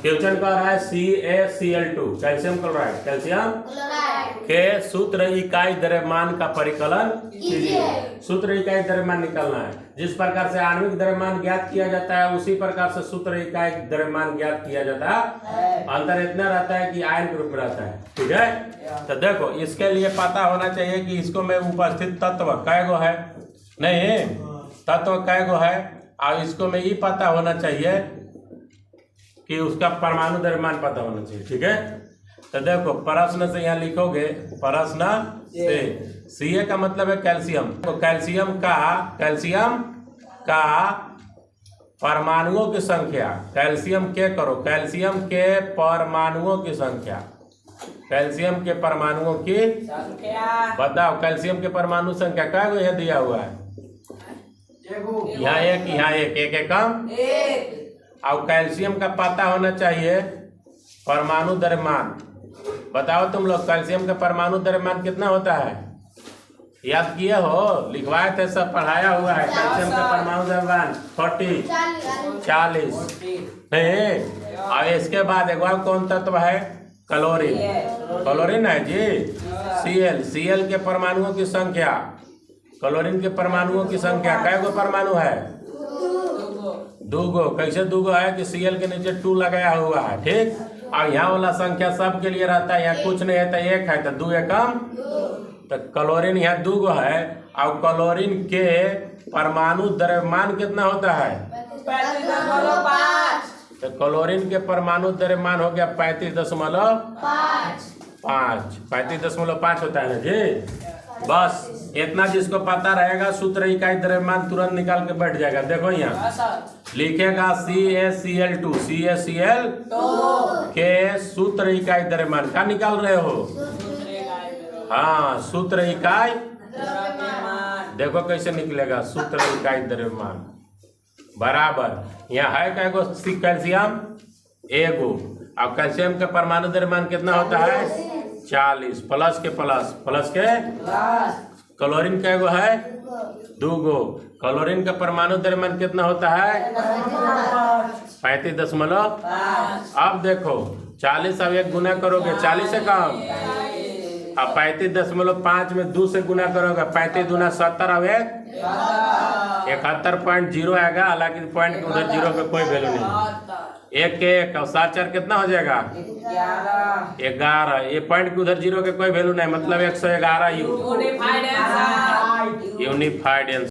Question कह रहा है CaCl2 कैल्शियम क्लोराइड, कैल्शियम के सूत्र इकाई द्रव्यमान का परिकलन कीजिए। सूत्र इकाई द्रव्यमान निकालना है। जिस प्रकार से आणविक द्रव्यमान ज्ञात किया जाता है उसी प्रकार से सूत्र इकाई द्रव्यमान ज्ञात किया जाता है। अंतर इतना रहता है कि आयन के रूप में रहता है। ठीक है, तो देखो इसके लिए पता होना चाहिए कि इसको में उपस्थित तत्व कै गो है, नहीं तत्व कै गो है, और इसको में ये पता होना चाहिए कि उसका परमाणु द्रव्यमान पता होना चाहिए। ठीक है, तो देखो प्रश्न से यहाँ लिखोगे, प्रश्न से Ca का मतलब है कैल्शियम। तो कैल्शियम का परमाणुओं की संख्या, कैल्शियम के करो, कैल्शियम के परमाणुओं की संख्या, कैल्शियम के परमाणुओं की बताओ। कैल्शियम के परमाणु संख्या क्या गो यह दिया हुआ है, यहाँ एक, यहाँ एक कम। और कैल्शियम का पता होना चाहिए परमाणु द्रव्यमान। बताओ तुम लोग कैल्शियम का परमाणु द्रव्यमान कितना होता है, याद किए हो, लिखवाए थे, सब पढ़ाया हुआ है। कैल्शियम का परमाणु द्रव्यमान 40 नहीं। और इसके बाद एक बार कौन तत्व है, क्लोरीन, क्लोरीन है जी। Cl के परमाणुओं की संख्या, क्लोरीन के परमाणुओं की संख्या कै गो परमाणु है, दूगो। कैसे दूगो है कि Cl के नीचे 2 लगाया हुआ है। ठीक, और यहाँ वाला संख्या सबके लिए रहता है, यहाँ कुछ नहीं है तो 1 है तो 2 एकम, तो क्लोरीन यहाँ 2 गो है। और क्लोरीन के परमाणु द्रव्यमान कितना होता है, 35.5। तो क्लोरीन के परमाणु द्रव्यमान हो गया 35.5 होता है ना जी। बस इतना जिसको पता रहेगा सूत्र इकाई द्रव्यमान तुरंत निकाल के बैठ जाएगा। देखो यहाँ लिखेगा CaCl2 के सूत्र इकाई द्रव्यमान का निकाल रहे हो, हाँ सूत्र इकाई देखो कैसे निकलेगा, सूत्र इकाई द्रव्यमान बराबर यहाँ है क्या गो कैल्शियम एगो, और कैल्शियम का परमाणु द्रव्यमान कितना होता है 40 प्लस के क्लोरीन का एगो है 2 गो। क्लोरीन का परमाणु द्रव्यमान कितना होता है 35.5। अब देखो 40 अब 1 गुना करोगे 40 से कम, अब 35.5 में 2 से गुना करोगे 35 दूना 70 अब 71.0 आएगा। हालांकि पॉइंट के उधर 0 पे कोई वैल्यू नहीं, 1 के 1 और 7 4 कितना हो जाएगा 11। ये पॉइंट के उधर 0 के कोई वैल्यू नहीं, मतलब 111 यूनिफाइड आंसर।